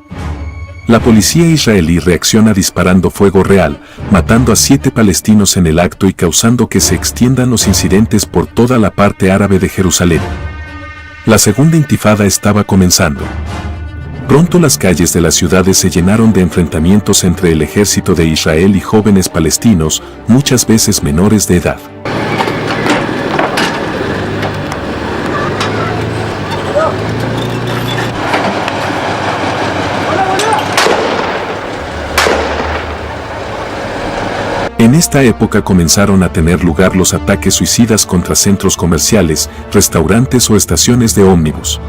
La policía israelí reacciona disparando fuego real, matando a 7 palestinos en el acto y causando que se extiendan los incidentes por toda la parte árabe de Jerusalén. La segunda intifada estaba comenzando. Pronto las calles de las ciudades se llenaron de enfrentamientos entre el ejército de Israel y jóvenes palestinos, muchas veces menores de edad. En esta época comenzaron a tener lugar los ataques suicidas contra centros comerciales, restaurantes o estaciones de ómnibus.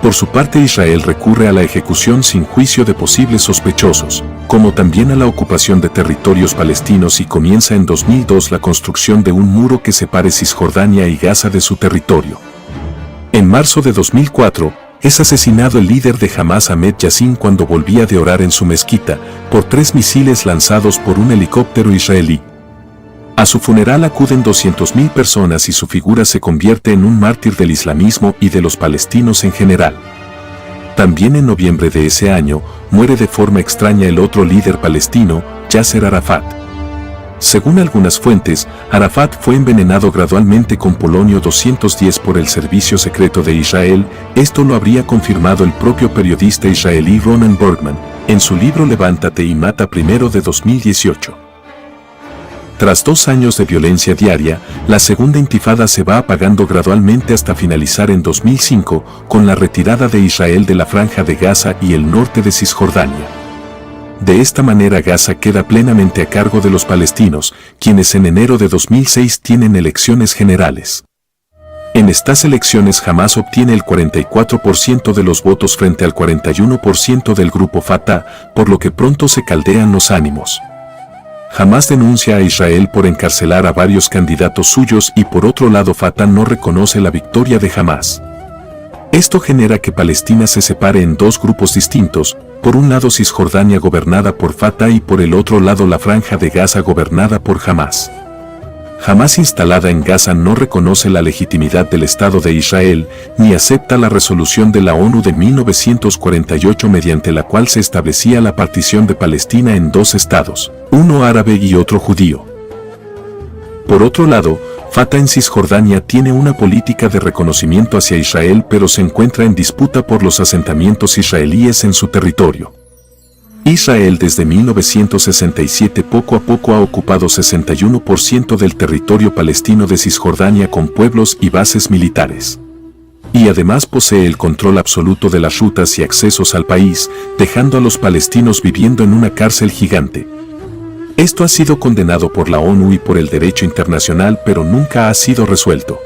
Por su parte, Israel recurre a la ejecución sin juicio de posibles sospechosos, como también a la ocupación de territorios palestinos, y comienza en 2002 la construcción de un muro que separe Cisjordania y Gaza de su territorio. En marzo de 2004, es asesinado el líder de Hamas Ahmed Yassin cuando volvía de orar en su mezquita, por 3 misiles lanzados por un helicóptero israelí. A su funeral acuden 200.000 personas y su figura se convierte en un mártir del islamismo y de los palestinos en general. También en noviembre de ese año, muere de forma extraña el otro líder palestino, Yasser Arafat. Según algunas fuentes, Arafat fue envenenado gradualmente con polonio 210 por el servicio secreto de Israel. Esto lo habría confirmado el propio periodista israelí Ronen Bergman, en su libro Levántate y mata primero de 2018. Tras 2 años de violencia diaria, la segunda intifada se va apagando gradualmente hasta finalizar en 2005, con la retirada de Israel de la Franja de Gaza y el norte de Cisjordania. De esta manera Gaza queda plenamente a cargo de los palestinos, quienes en enero de 2006 tienen elecciones generales. En estas elecciones Hamas obtiene el 44% de los votos frente al 41% del grupo Fatah, por lo que pronto se caldean los ánimos. Hamas denuncia a Israel por encarcelar a varios candidatos suyos y por otro lado Fatah no reconoce la victoria de Hamas. Esto genera que Palestina se separe en 2 grupos distintos, por un lado Cisjordania gobernada por Fatah y por el otro lado la Franja de Gaza gobernada por Hamas. Hamas instalada en Gaza no reconoce la legitimidad del Estado de Israel, ni acepta la resolución de la ONU de 1948 mediante la cual se establecía la partición de Palestina en 2 estados, uno árabe y otro judío. Por otro lado, Fatah en Cisjordania tiene una política de reconocimiento hacia Israel, pero se encuentra en disputa por los asentamientos israelíes en su territorio. Israel desde 1967 poco a poco ha ocupado 61% del territorio palestino de Cisjordania con pueblos y bases militares. Y además posee el control absoluto de las rutas y accesos al país, dejando a los palestinos viviendo en una cárcel gigante. Esto ha sido condenado por la ONU y por el derecho internacional, pero nunca ha sido resuelto.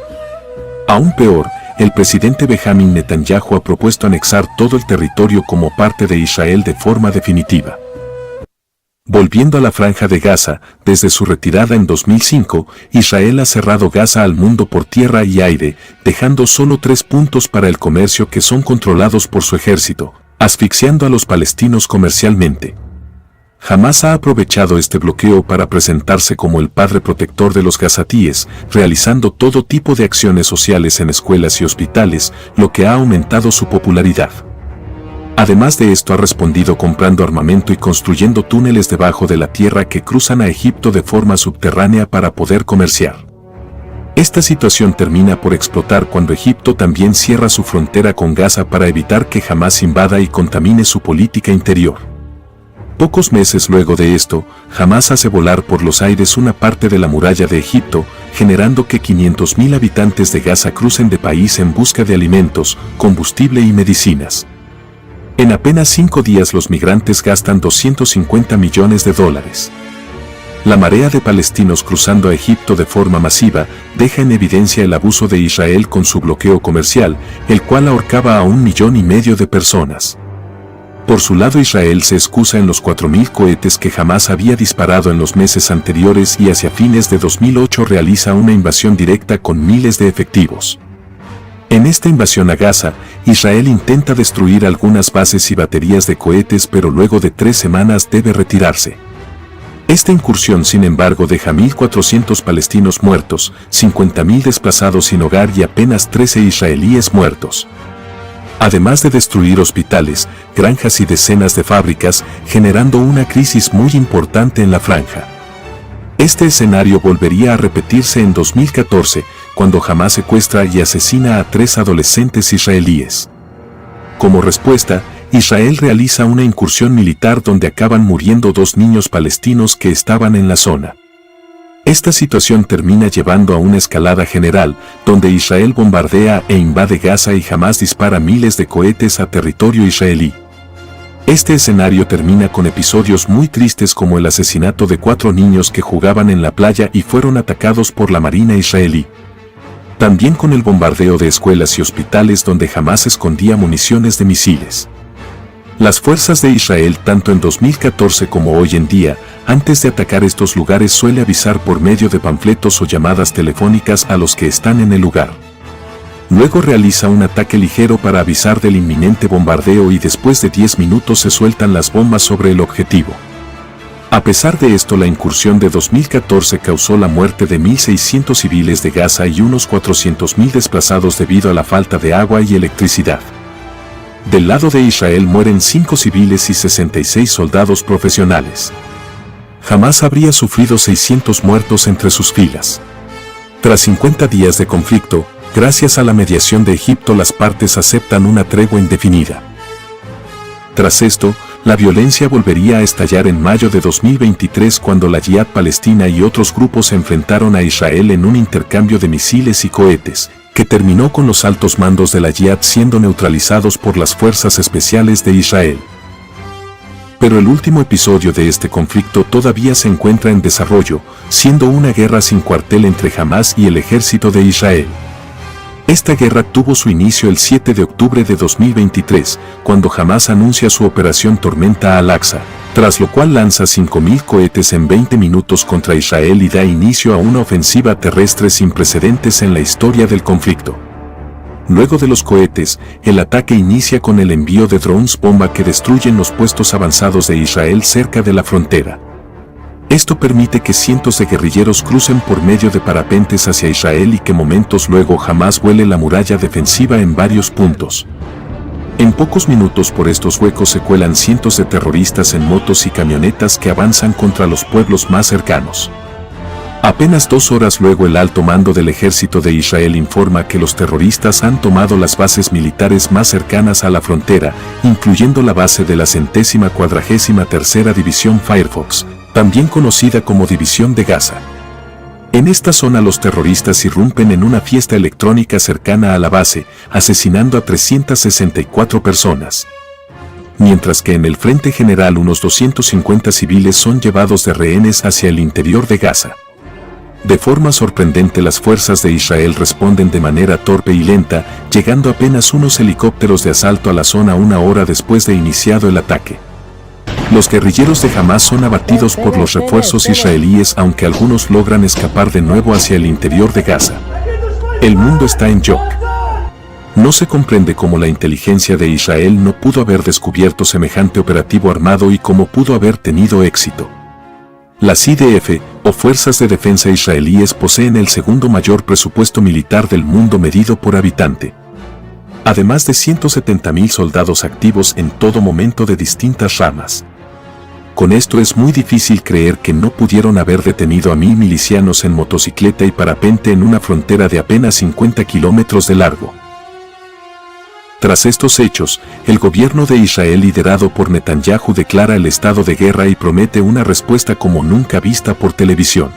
Aún peor, el presidente Benjamin Netanyahu ha propuesto anexar todo el territorio como parte de Israel de forma definitiva. Volviendo a la Franja de Gaza, desde su retirada en 2005, Israel ha cerrado Gaza al mundo por tierra y aire, dejando solo 3 puntos para el comercio que son controlados por su ejército, asfixiando a los palestinos comercialmente. Hamas ha aprovechado este bloqueo para presentarse como el padre protector de los gazatíes, realizando todo tipo de acciones sociales en escuelas y hospitales, lo que ha aumentado su popularidad. Además de esto, ha respondido comprando armamento y construyendo túneles debajo de la tierra que cruzan a Egipto de forma subterránea para poder comerciar. Esta situación termina por explotar cuando Egipto también cierra su frontera con Gaza para evitar que Hamas invada y contamine su política interior. Pocos meses luego de esto, Hamas hace volar por los aires una parte de la muralla de Egipto, generando que 500.000 habitantes de Gaza crucen de país en busca de alimentos, combustible y medicinas. En apenas 5 días los migrantes gastan $250 millones. La marea de palestinos cruzando a Egipto de forma masiva deja en evidencia el abuso de Israel con su bloqueo comercial, el cual ahorcaba a 1,5 millones de personas. Por su lado, Israel se excusa en los 4.000 cohetes que Hamás había disparado en los meses anteriores y hacia fines de 2008 realiza una invasión directa con miles de efectivos. En esta invasión a Gaza, Israel intenta destruir algunas bases y baterías de cohetes, pero luego de 3 semanas debe retirarse. Esta incursión, sin embargo, deja 1.400 palestinos muertos, 50.000 desplazados sin hogar y apenas 13 israelíes muertos. Además de destruir hospitales, granjas y decenas de fábricas, generando una crisis muy importante en la franja. Este escenario volvería a repetirse en 2014, cuando Hamás secuestra y asesina a 3 adolescentes israelíes. Como respuesta, Israel realiza una incursión militar donde acaban muriendo 2 niños palestinos que estaban en la zona. Esta situación termina llevando a una escalada general, donde Israel bombardea e invade Gaza y Hamás dispara miles de cohetes a territorio israelí. Este escenario termina con episodios muy tristes como el asesinato de 4 niños que jugaban en la playa y fueron atacados por la Marina israelí. También con el bombardeo de escuelas y hospitales donde Hamás escondía municiones de misiles. Las fuerzas de Israel, tanto en 2014 como hoy en día, antes de atacar estos lugares suele avisar por medio de panfletos o llamadas telefónicas a los que están en el lugar. Luego realiza un ataque ligero para avisar del inminente bombardeo y después de 10 minutos se sueltan las bombas sobre el objetivo. A pesar de esto, la incursión de 2014 causó la muerte de 1.600 civiles de Gaza y unos 400.000 desplazados debido a la falta de agua y electricidad. Del lado de Israel mueren 5 civiles y 66 soldados profesionales. Hamás habría sufrido 600 muertos entre sus filas. Tras 50 días de conflicto, gracias a la mediación de Egipto, las partes aceptan una tregua indefinida. Tras esto, la violencia volvería a estallar en mayo de 2023 cuando la Yihad Palestina y otros grupos se enfrentaron a Israel en un intercambio de misiles y cohetes, que terminó con los altos mandos de la Yihad siendo neutralizados por las fuerzas especiales de Israel. Pero el último episodio de este conflicto todavía se encuentra en desarrollo, siendo una guerra sin cuartel entre Hamás y el ejército de Israel. Esta guerra tuvo su inicio el 7 de octubre de 2023, cuando Hamás anuncia su operación Tormenta Al-Aqsa, tras lo cual lanza 5.000 cohetes en 20 minutos contra Israel y da inicio a una ofensiva terrestre sin precedentes en la historia del conflicto. Luego de los cohetes, el ataque inicia con el envío de drones bomba que destruyen los puestos avanzados de Israel cerca de la frontera. Esto permite que cientos de guerrilleros crucen por medio de parapentes hacia Israel y que momentos luego Hamás vuele la muralla defensiva en varios puntos. En pocos minutos por estos huecos se cuelan cientos de terroristas en motos y camionetas que avanzan contra los pueblos más cercanos. Apenas 2 horas luego, el alto mando del ejército de Israel informa que los terroristas han tomado las bases militares más cercanas a la frontera, incluyendo la base de la 143ª División Firefox, también conocida como División de Gaza. En esta zona los terroristas irrumpen en una fiesta electrónica cercana a la base, asesinando a 364 personas. Mientras que en el frente general unos 250 civiles son llevados de rehenes hacia el interior de Gaza. De forma sorprendente, las fuerzas de Israel responden de manera torpe y lenta, llegando apenas unos helicópteros de asalto a la zona 1 hora después de iniciado el ataque. Los guerrilleros de Hamás son abatidos por los refuerzos israelíes, aunque algunos logran escapar de nuevo hacia el interior de Gaza. El mundo está en shock. No se comprende cómo la inteligencia de Israel no pudo haber descubierto semejante operativo armado y cómo pudo haber tenido éxito. Las IDF, o Fuerzas de Defensa Israelíes, poseen el segundo mayor presupuesto militar del mundo medido por habitante. Además de 170.000 soldados activos en todo momento de distintas ramas. Con esto es muy difícil creer que no pudieron haber detenido a 1.000 milicianos en motocicleta y parapente en una frontera de apenas 50 kilómetros de largo. Tras estos hechos, el gobierno de Israel liderado por Netanyahu declara el estado de guerra y promete una respuesta como nunca vista por televisión.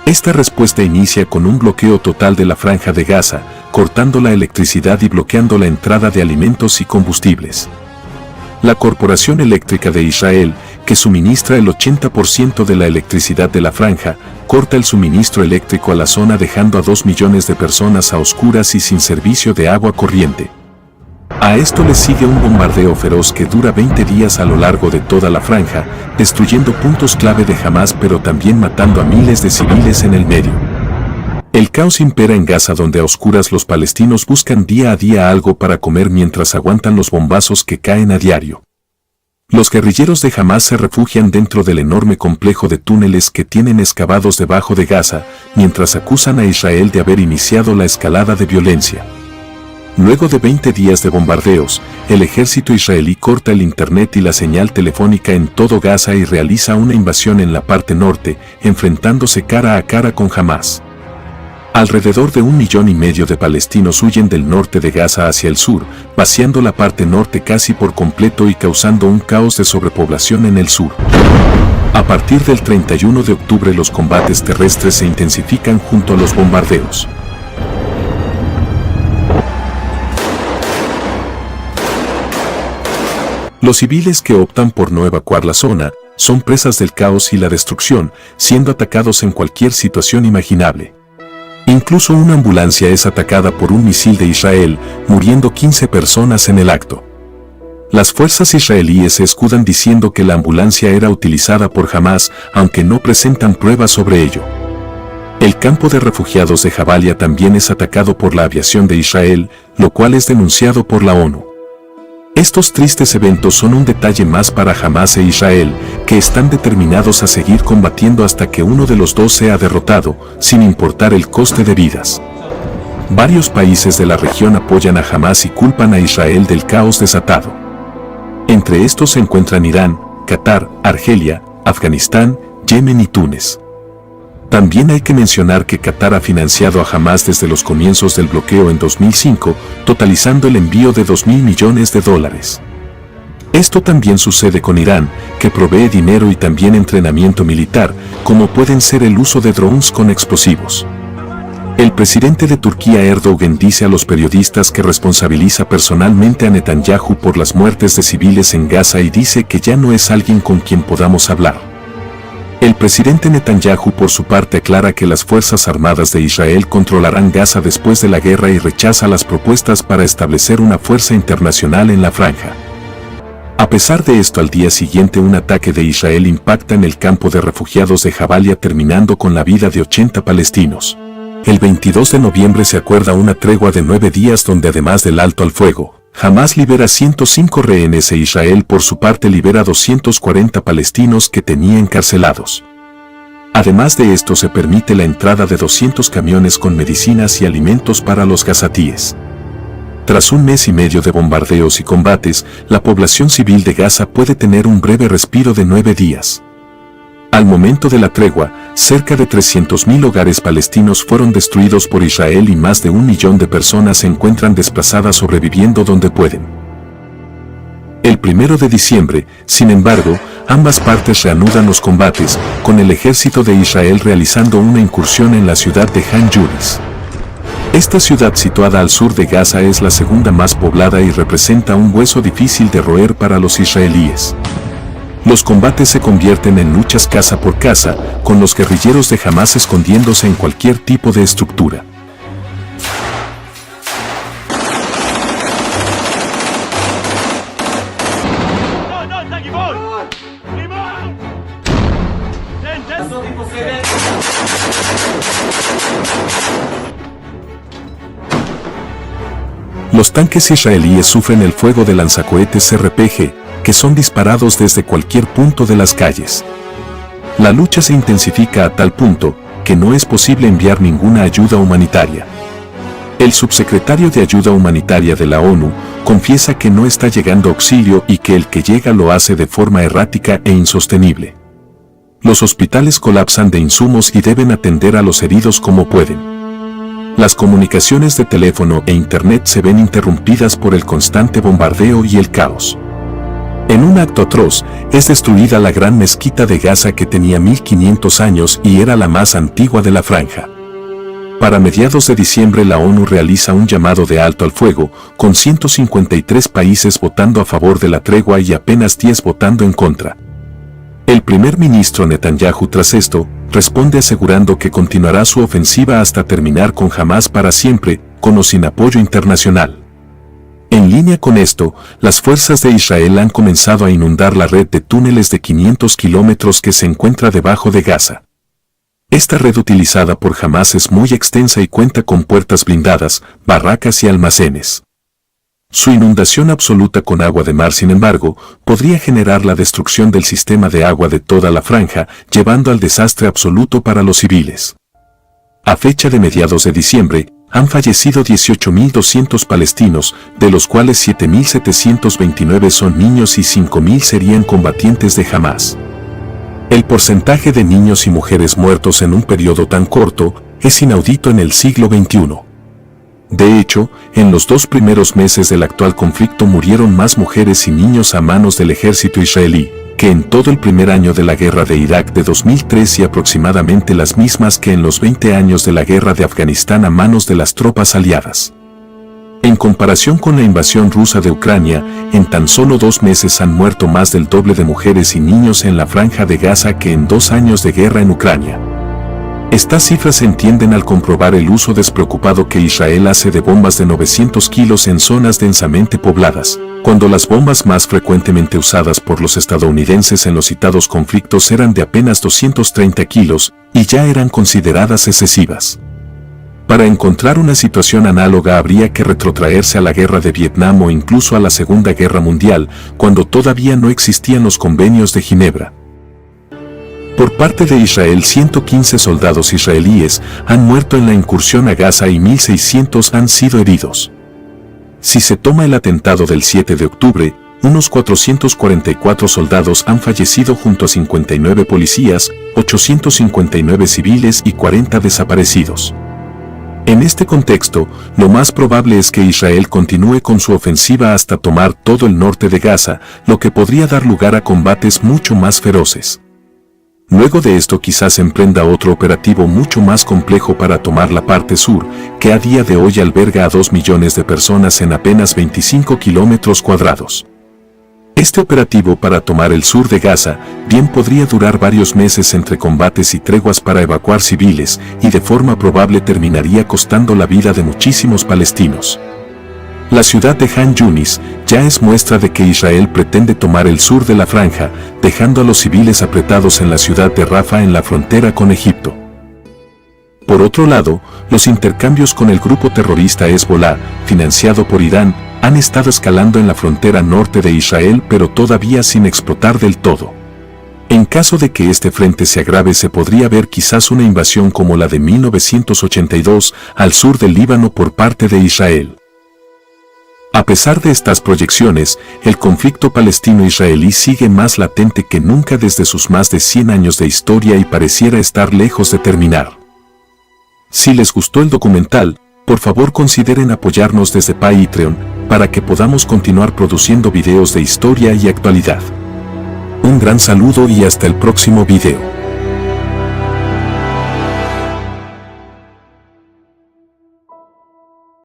Esta respuesta inicia con un bloqueo total de la franja de Gaza, cortando la electricidad y bloqueando la entrada de alimentos y combustibles. La Corporación Eléctrica de Israel, que suministra el 80% de la electricidad de la franja, corta el suministro eléctrico a la zona, dejando a 2 millones de personas a oscuras y sin servicio de agua corriente. A esto le sigue un bombardeo feroz que dura 20 días a lo largo de toda la franja, destruyendo puntos clave de Hamás pero también matando a miles de civiles en el medio. El caos impera en Gaza, donde a oscuras los palestinos buscan día a día algo para comer mientras aguantan los bombazos que caen a diario. Los guerrilleros de Hamás se refugian dentro del enorme complejo de túneles que tienen excavados debajo de Gaza, mientras acusan a Israel de haber iniciado la escalada de violencia. Luego de 20 días de bombardeos, el ejército israelí corta el internet y la señal telefónica en todo Gaza y realiza una invasión en la parte norte, enfrentándose cara a cara con Hamás. Alrededor de 1,5 millones de palestinos huyen del norte de Gaza hacia el sur, vaciando la parte norte casi por completo y causando un caos de sobrepoblación en el sur. A partir del 31 de octubre los combates terrestres se intensifican junto a los bombardeos. Los civiles que optan por no evacuar la zona son presas del caos y la destrucción, siendo atacados en cualquier situación imaginable. Incluso una ambulancia es atacada por un misil de Israel, muriendo 15 personas en el acto. Las fuerzas israelíes se escudan diciendo que la ambulancia era utilizada por Hamás, aunque no presentan pruebas sobre ello. El campo de refugiados de Jabalia también es atacado por la aviación de Israel, lo cual es denunciado por la ONU. Estos tristes eventos son un detalle más para Hamás e Israel, que están determinados a seguir combatiendo hasta que uno de los dos sea derrotado, sin importar el coste de vidas. Varios países de la región apoyan a Hamás y culpan a Israel del caos desatado. Entre estos se encuentran Irán, Qatar, Argelia, Afganistán, Yemen y Túnez. También hay que mencionar que Qatar ha financiado a Hamás desde los comienzos del bloqueo en 2005, totalizando el envío de $2.000 millones. Esto también sucede con Irán, que provee dinero y también entrenamiento militar, como pueden ser el uso de drones con explosivos. El presidente de Turquía Erdogan dice a los periodistas que responsabiliza personalmente a Netanyahu por las muertes de civiles en Gaza y dice que ya no es alguien con quien podamos hablar. El presidente Netanyahu por su parte aclara que las Fuerzas Armadas de Israel controlarán Gaza después de la guerra y rechaza las propuestas para establecer una fuerza internacional en la franja. A pesar de esto, al día siguiente un ataque de Israel impacta en el campo de refugiados de Jabalia, terminando con la vida de 80 palestinos. El 22 de noviembre se acuerda una tregua de 9 días donde además del alto al fuego, Hamás libera 105 rehenes e Israel por su parte libera 240 palestinos que tenía encarcelados. Además de esto se permite la entrada de 200 camiones con medicinas y alimentos para los gazatíes. Tras 1 mes y medio de bombardeos y combates, la población civil de Gaza puede tener un breve respiro de 9 días. Al momento de la tregua, cerca de 300.000 hogares palestinos fueron destruidos por Israel y más de 1 millón de personas se encuentran desplazadas sobreviviendo donde pueden. El 1 de diciembre, sin embargo, ambas partes reanudan los combates, con el ejército de Israel realizando una incursión en la ciudad de Han Yunis. Esta ciudad situada al sur de Gaza es la segunda más poblada y representa un hueso difícil de roer para los israelíes. Los combates se convierten en luchas casa por casa, con los guerrilleros de Hamás escondiéndose en cualquier tipo de estructura. Los tanques israelíes sufren el fuego de lanzacohetes RPG, que son disparados desde cualquier punto de las calles. La lucha se intensifica a tal punto que no es posible enviar ninguna ayuda humanitaria. El subsecretario de Ayuda Humanitaria de la ONU confiesa que no está llegando auxilio y que el que llega lo hace de forma errática e insostenible. Los hospitales colapsan de insumos y deben atender a los heridos como pueden. Las comunicaciones de teléfono e internet se ven interrumpidas por el constante bombardeo y el caos. En un acto atroz, es destruida la gran mezquita de Gaza que tenía 1500 años y era la más antigua de la franja. Para mediados de diciembre la ONU realiza un llamado de alto al fuego, con 153 países votando a favor de la tregua y apenas 10 votando en contra. El primer ministro Netanyahu tras esto, responde asegurando que continuará su ofensiva hasta terminar con Hamás para siempre, con o sin apoyo internacional. En línea con esto, las fuerzas de Israel han comenzado a inundar la red de túneles de 500 kilómetros que se encuentra debajo de Gaza. Esta red utilizada por Hamás es muy extensa y cuenta con puertas blindadas, barracas y almacenes. Su inundación absoluta con agua de mar, sin embargo, podría generar la destrucción del sistema de agua de toda la franja, llevando al desastre absoluto para los civiles. A fecha de mediados de diciembre, han fallecido 18.200 palestinos, de los cuales 7.729 son niños y 5.000 serían combatientes de Hamás. El porcentaje de niños y mujeres muertos en un periodo tan corto es inaudito en el siglo XXI. De hecho, en los 2 primeros meses del actual conflicto murieron más mujeres y niños a manos del ejército israelí que en todo el primer año de la guerra de Irak de 2003 y aproximadamente las mismas que en los 20 años de la guerra de Afganistán a manos de las tropas aliadas. En comparación con la invasión rusa de Ucrania, en tan solo 2 meses han muerto más del doble de mujeres y niños en la franja de Gaza que en 2 años de guerra en Ucrania. Estas cifras se entienden al comprobar el uso despreocupado que Israel hace de bombas de 900 kilos en zonas densamente pobladas, cuando las bombas más frecuentemente usadas por los estadounidenses en los citados conflictos eran de apenas 230 kilos y ya eran consideradas excesivas. Para encontrar una situación análoga habría que retrotraerse a la guerra de Vietnam o incluso a la Segunda Guerra Mundial, cuando todavía no existían los convenios de Ginebra. Por parte de Israel, 115 soldados israelíes han muerto en la incursión a Gaza y 1.600 han sido heridos. Si se toma el atentado del 7 de octubre, unos 444 soldados han fallecido junto a 59 policías, 859 civiles y 40 desaparecidos. En este contexto, lo más probable es que Israel continúe con su ofensiva hasta tomar todo el norte de Gaza, lo que podría dar lugar a combates mucho más feroces. Luego de esto quizás emprenda otro operativo mucho más complejo para tomar la parte sur, que a día de hoy alberga a 2 millones de personas en apenas 25 kilómetros cuadrados. Este operativo para tomar el sur de Gaza bien podría durar varios meses entre combates y treguas para evacuar civiles, y de forma probable terminaría costando la vida de muchísimos palestinos. La ciudad de Han Yunis ya es muestra de que Israel pretende tomar el sur de la franja, dejando a los civiles apretados en la ciudad de Rafah en la frontera con Egipto. Por otro lado, los intercambios con el grupo terrorista Hezbollah, financiado por Irán, han estado escalando en la frontera norte de Israel, pero todavía sin explotar del todo. En caso de que este frente se agrave, se podría ver quizás una invasión como la de 1982 al sur del Líbano por parte de Israel. A pesar de estas proyecciones, el conflicto palestino-israelí sigue más latente que nunca desde sus más de 100 años de historia y pareciera estar lejos de terminar. Si les gustó el documental, por favor consideren apoyarnos desde Patreon para que podamos continuar produciendo videos de historia y actualidad. Un gran saludo y hasta el próximo video.